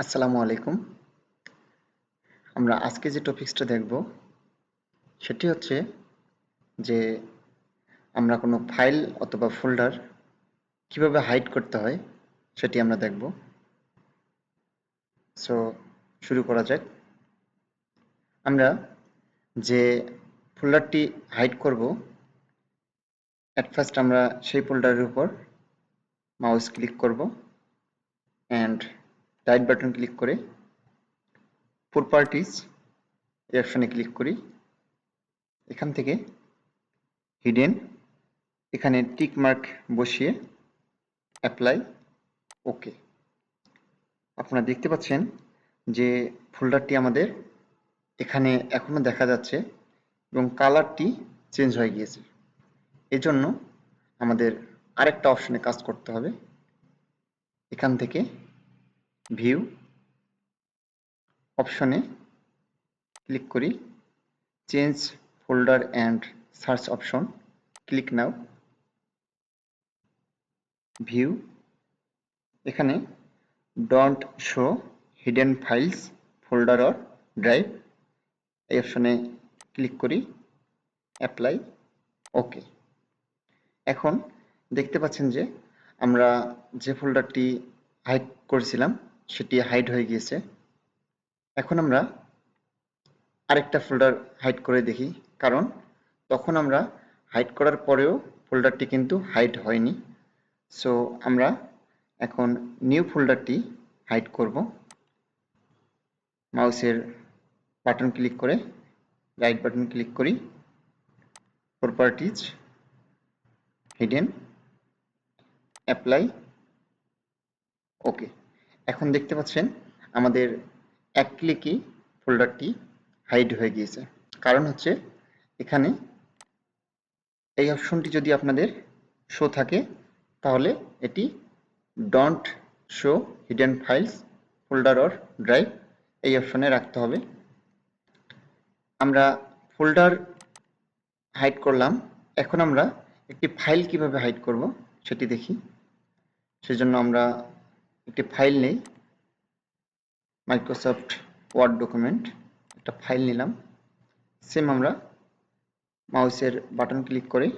আসসালামু আলাইকুম। আমরা আজকে যে টপিকসটা দেখব সেটি হচ্ছে যে আমরা কোনো ফাইল অথবা ফোল্ডার কিভাবে হাইড করতে হয় সেটি আমরা দেখব। সো শুরু করা যাক। আমরা যে ফোল্ডারটি হাইড করব, অ্যাট ফার্স্ট আমরা সেই ফোল্ডারের উপর মাউস ক্লিক করব অ্যান্ড রাইট বাটন ক্লিক করে প্রপার্টিজ এই অপশনে ক্লিক করি। এখান থেকে হিডেন এখানে টিক মার্ক বসিয়ে অ্যাপ্লাই ওকে। আপনারা দেখতে পাচ্ছেন যে ফোল্ডারটি আমাদের এখানে এখনো দেখা যাচ্ছে এবং কালারটি চেঞ্জ হয়ে গিয়েছে। এজন্য আমাদের আরেকটা অপশনে কাজ করতে হবে। এখান থেকে ভিউ অপশনে ক্লিক করি, change folder and search option, click নাও। ভিউ এখানে don't show hidden files folder or drive এই অপশনে ক্লিক করি, অ্যাপ্লাই ওকে। এখন দেখতে পাচ্ছেন যে আমরা যে ফোল্ডারটি হাইড করেছিলাম সেটি হাইড হয়ে গিয়েছে। এখন আমরা আরেকটা ফোল্ডার হাইড করে দেখি, কারণ তখন আমরা হাইড করার পরেও ফোল্ডারটি কিন্তু হাইড হয়নি। সো আমরা এখন নিউ ফোল্ডারটি হাইড করব। মাউসের বাটন ক্লিক করে রাইট বাটন ক্লিক করি, প্রপার্টিজ, হিডেন, অ্যাপ্লাই ওকে। এখন দেখতে পাচ্ছেন আমাদের এক ক্লিকই ফোল্ডারটি হাইড হয়ে গিয়েছে। কারণ হচ্ছে এখানে এই অপশনটি যদি আপনাদের শো থাকে তাহলে এটি don't show hidden files folder or drive এই অপশনে রাখতে হবে। আমরা ফোল্ডার হাইড করলাম, এখন আমরা একটি ফাইল কিভাবে হাইড করব সেটি দেখি। সেজন্য আমরা একটি ফাইল নেই, মাইক্রোসফট ওয়ার্ড ডকুমেন্ট একটা ফাইল নিলাম। সেম আমরা মাউসের বাটন ক্লিক করে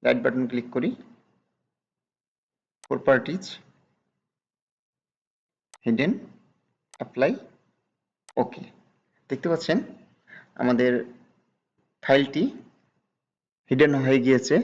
রাইট বাটন ক্লিক করি, প্রপার্টিজ, হিডেন, অ্যাপ্লাই ওকে। দেখতে পাচ্ছেন আমাদের ফাইলটি হিডেন হয়ে গিয়েছে।